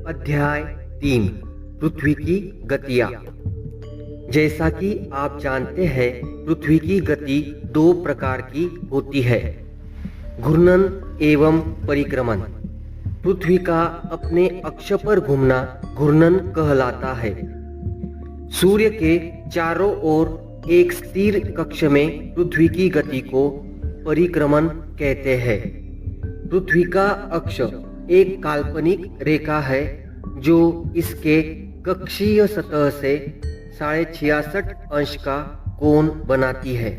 अध्याय 3 पृथ्वी की गतियां। जैसा कि आप जानते हैं, पृथ्वी की गति दो प्रकार की होती है, घूर्णन एवं परिक्रमण। पृथ्वी का अपने अक्ष पर घूमना घूर्णन कहलाता है। सूर्य के चारों ओर एक स्थिर कक्ष में पृथ्वी की गति को परिक्रमण कहते हैं। पृथ्वी का अक्ष एक काल्पनिक रेखा है जो इसके कक्षीय सतह से 66.5 अंश का कोण बनाती है।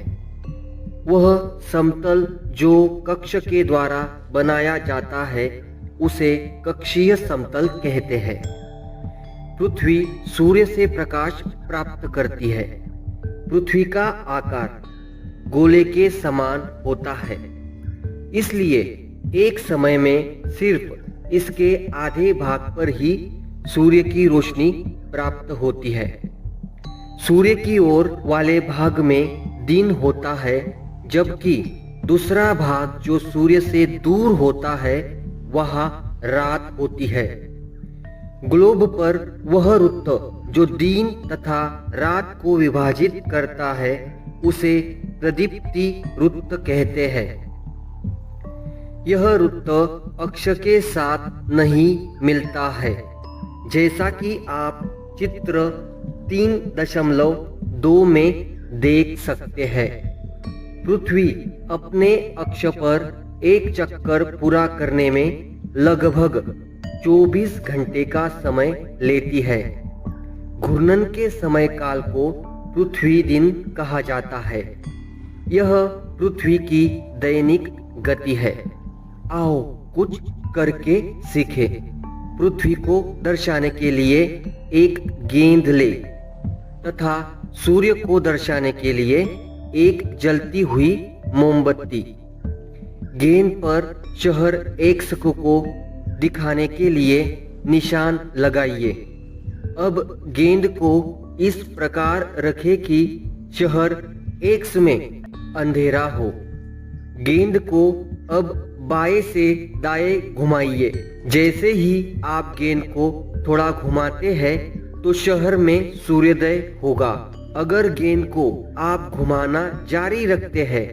वह समतल जो कक्ष के द्वारा बनाया जाता है उसे कक्षीय समतल कहते हैं। पृथ्वी सूर्य से प्रकाश प्राप्त करती है। पृथ्वी का आकार गोले के समान होता है, इसलिए एक समय में सिर्फ इसके आधे भाग पर ही सूर्य की रोशनी प्राप्त होती है। सूर्य की ओर वाले भाग में दिन होता है, जबकि दूसरा भाग जो सूर्य से दूर होता है वहाँ रात होती है। ग्लोब पर वह वृत्त जो दिन तथा रात को विभाजित करता है उसे प्रदीप्ति वृत्त कहते हैं। यह वृत्त अक्ष के साथ नहीं मिलता है, जैसा कि आप चित्र 3.2 में देख सकते हैं। पृथ्वी अपने अक्ष पर एक चक्कर पूरा करने में लगभग 24 घंटे का समय लेती है। घूर्णन के समय काल को पृथ्वी दिन कहा जाता है। यह पृथ्वी की दैनिक गति है। आओ कुछ करके सीखें। पृथ्वी को दर्शाने के लिए एक गेंद ले तथा सूर्य को दर्शाने के लिए एक जलती हुई मोमबत्ती। गेंद पर शहर X को दिखाने के लिए निशान लगाइए। अब गेंद को इस प्रकार रखें कि शहर X में अंधेरा हो। गेंद को अब बाएं से दाएं घुमाइए। जैसे ही आप गेंद को थोड़ा घुमाते हैं तो शहर में सूर्योदय होगा। अगर गेंद को आप घुमाना जारी रखते हैं,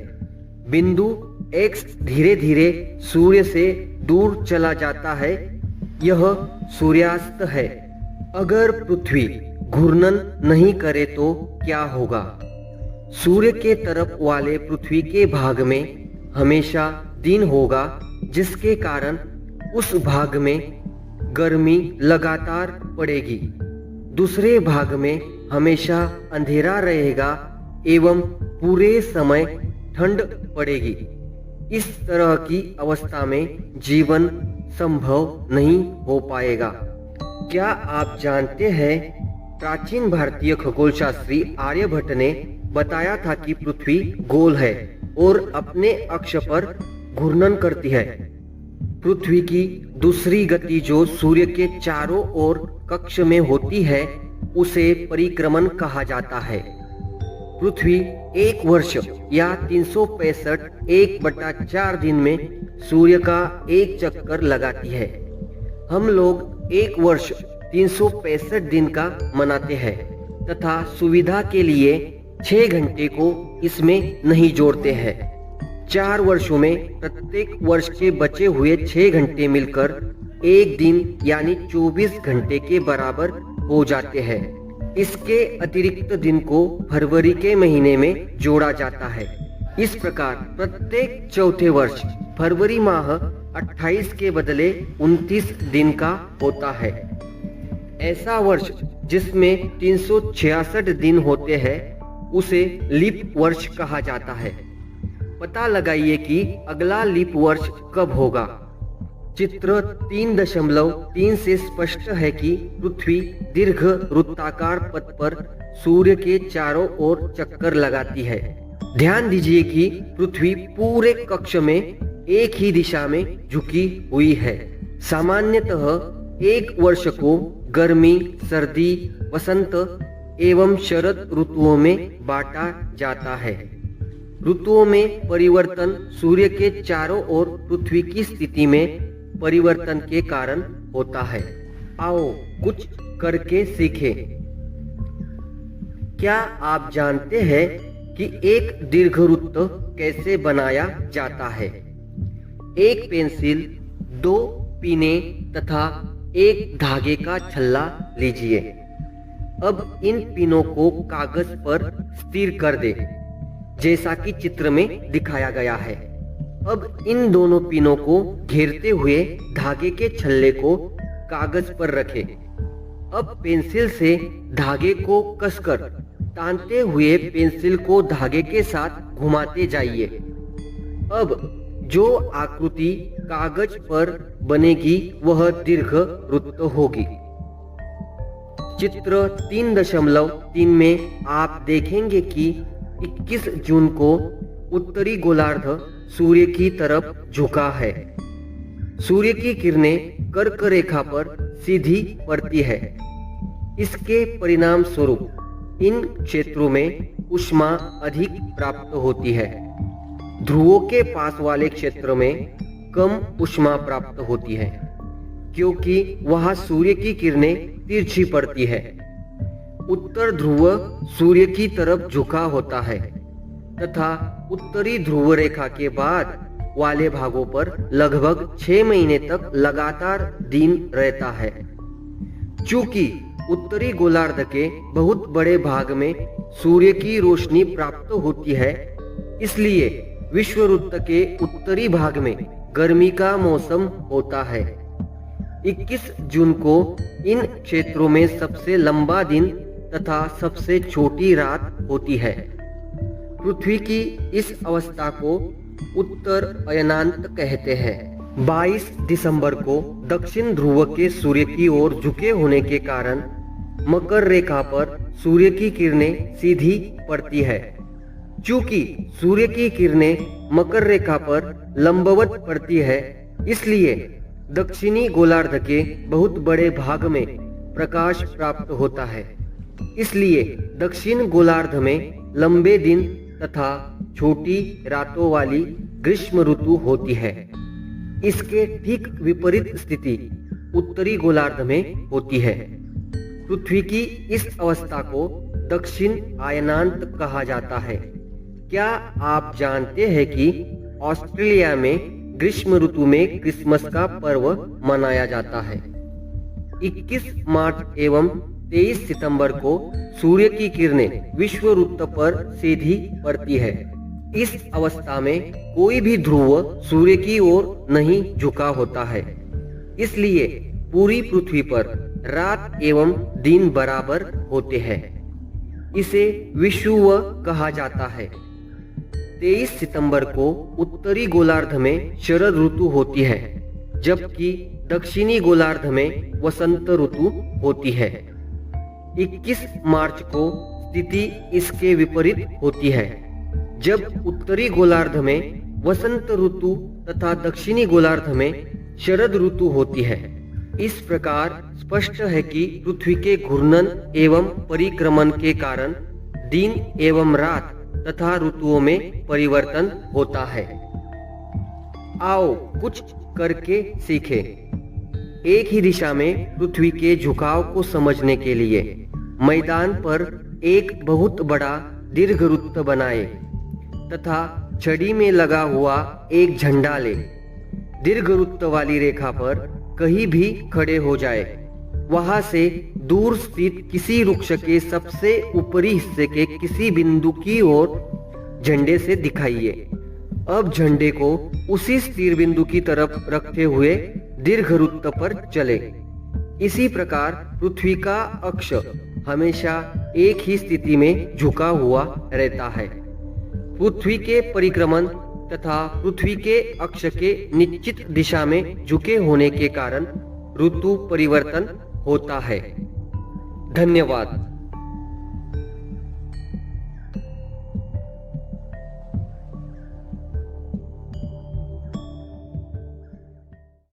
बिंदु X धीरे धीरे सूर्य से दूर चला जाता है। यह सूर्यास्त है। अगर पृथ्वी घूर्णन नहीं करे तो क्या होगा? सूर्य के तरफ वाले पृथ्वी के भाग में हमेशा दिन होगा, जिसके कारण उस भाग में गर्मी लगातार पड़ेगी। दूसरे भाग में हमेशा अंधेरा रहेगा एवं पूरे समय ठंड पड़ेगी। इस तरह की अवस्था में जीवन संभव नहीं हो पाएगा। क्या आप जानते हैं, प्राचीन भारतीय खगोलशास्त्री आर्यभट्ट ने बताया था कि पृथ्वी गोल है और अपने अक्ष पर घूर्णन करती है। पृथ्वी की दूसरी गति जो सूर्य के चारों ओर कक्ष में होती है उसे परिक्रमण कहा जाता है। पृथ्वी एक वर्ष या 365 1/4 दिन में सूर्य का एक चक्कर लगाती है। हम लोग एक वर्ष 365 दिन का मनाते हैं तथा सुविधा के लिए 6 घंटे को इसमें नहीं जोड़ते हैं। 4 वर्षों में प्रत्येक वर्ष के बचे हुए 6 घंटे मिलकर एक दिन यानी 24 घंटे के बराबर हो जाते हैं। इसके अतिरिक्त दिन को फरवरी के महीने में जोड़ा जाता है। इस प्रकार प्रत्येक चौथे वर्ष फरवरी माह 28 के बदले 29 दिन का होता है। ऐसा वर्ष जिसमें 366 दिन होते हैं उसे लीप वर्ष कहा जाता है। पता लगाइए कि अगला लीप वर्ष कब होगा। चित्र 3.3 से स्पष्ट है कि पृथ्वी दीर्घ वृत्ताकार पथ पर सूर्य के चारों ओर चक्कर लगाती है। ध्यान दीजिए कि पृथ्वी पूरे कक्ष में एक ही दिशा में झुकी हुई है। सामान्यतः एक वर्ष को गर्मी, सर्दी, वसंत एवं शरद ऋतुओं में बांटा जाता है। ऋतुओं में परिवर्तन सूर्य के चारों ओर पृथ्वी की स्थिति में परिवर्तन के कारण होता है। आओ कुछ करके सीखें। क्या आप जानते हैं कि एक दीर्घवृत्त कैसे बनाया जाता है? एक पेंसिल, 2 पीने तथा एक धागे का छल्ला लीजिए। अब इन पिनों को कागज पर स्थिर कर दे, जैसा कि चित्र में दिखाया गया है। अब इन दोनों पिनों को घेरते हुए धागे के छल्ले को कागज पर रखें। अब पेंसिल से धागे को कसकर तानते हुए पेंसिल को धागे के साथ घुमाते जाइए। अब जो आकृति कागज पर बनेगी वह दीर्घ वृत्त होगी। चित्र 3.3 में आप देखेंगे कि 21 जून को उत्तरी गोलार्ध सूर्य की तरफ झुका है। सूर्य की किरणें कर्क रेखा पर सीधी पड़ती है। इसके परिणाम स्वरूप इन क्षेत्रों में ऊष्मा अधिक प्राप्त होती है। ध्रुवों के पास वाले क्षेत्र में कम ऊष्मा प्राप्त होती है, क्योंकि वहां सूर्य की किरणें तिरछी पड़ती है। उत्तर ध्रुव सूर्य की तरफ झुका होता है तथा उत्तरी ध्रुव रेखा के बाद वाले भागों पर लगभग 6 महीने तक लगातार दिन रहता है। चूंकि उत्तरी गोलार्ध के बहुत बड़े भाग में सूर्य की रोशनी प्राप्त होती है, इसलिए विषुववृत्त के उत्तरी भाग में गर्मी का मौसम होता है। 21 जून को इन क्षेत्रों में सबसे लंबा दिन तथा सबसे छोटी रात होती है। पृथ्वी की इस अवस्था को उत्तर अयनांत कहते हैं। 22 दिसंबर को दक्षिण ध्रुव के सूर्य की ओर झुके होने के कारण मकर रेखा पर सूर्य की किरणें सीधी पड़ती है। चूंकि सूर्य की किरणें मकर रेखा पर लंबवत पड़ती है, इसलिए दक्षिणी गोलार्ध के बहुत बड़े भाग में प्रकाश प्राप्त होता है। इसलिए दक्षिण गोलार्ध में लंबे दिन तथा छोटी रातों वाली ग्रीष्म ऋतु होती है। इसके ठीक विपरीत स्थिति उत्तरी गोलार्ध में होती है। पृथ्वी की इस अवस्था को दक्षिण अयनांत कहा जाता है। क्या आप जानते हैं कि ऑस्ट्रेलिया में ग्रीष्म ऋतु में क्रिसमस का पर्व मनाया जाता है? 21 मार्च एवं 23 सितंबर को सूर्य की किरणें विषुववृत्त पर सीधी पड़ती है। इस अवस्था में कोई भी ध्रुव सूर्य की ओर नहीं झुका होता है, इसलिए पूरी पृथ्वी पर रात एवं दिन बराबर होते हैं। इसे विषुव कहा जाता है। 23 सितंबर को उत्तरी गोलार्ध में शरद ऋतु होती है, जबकि दक्षिणी गोलार्ध में वसंत ऋतु होती है। 21 मार्च को स्थिति इसके विपरीत होती है, जब उत्तरी गोलार्ध में वसंत ऋतु तथा दक्षिणी गोलार्ध में शरद ऋतु होती है। इस प्रकार स्पष्ट है कि पृथ्वी के घूर्णन एवं परिक्रमण के कारण दिन एवं रात तथा ऋतुओं में परिवर्तन होता है। आओ कुछ करके सीखें। एक ही दिशा में पृथ्वी के झुकाव को समझने के लिए मैदान पर एक बहुत बड़ा दीर्घवृत्त बनाएं तथा छड़ी में लगा हुआ एक झंडा ले दीर्घवृत्त वाली रेखा पर कहीं भी खड़े हो जाए। वहां से दूर स्थित किसी वृक्ष के सबसे ऊपरी हिस्से के किसी बिंदु की ओर झंडे से दिखाइए। अब झंडे को उसी स्थिर बिंदु की तरफ रखते हुए दीर्घवृत्त पर चले। इसी प्रकार पृथ्वी का अक्ष हमेशा एक ही स्थिति में झुका हुआ रहता है। पृथ्वी के परिक्रमण तथा पृथ्वी के अक्ष के निश्चित दिशा में झुके होने के कारण ऋतु परिवर्तन होता है। धन्यवाद।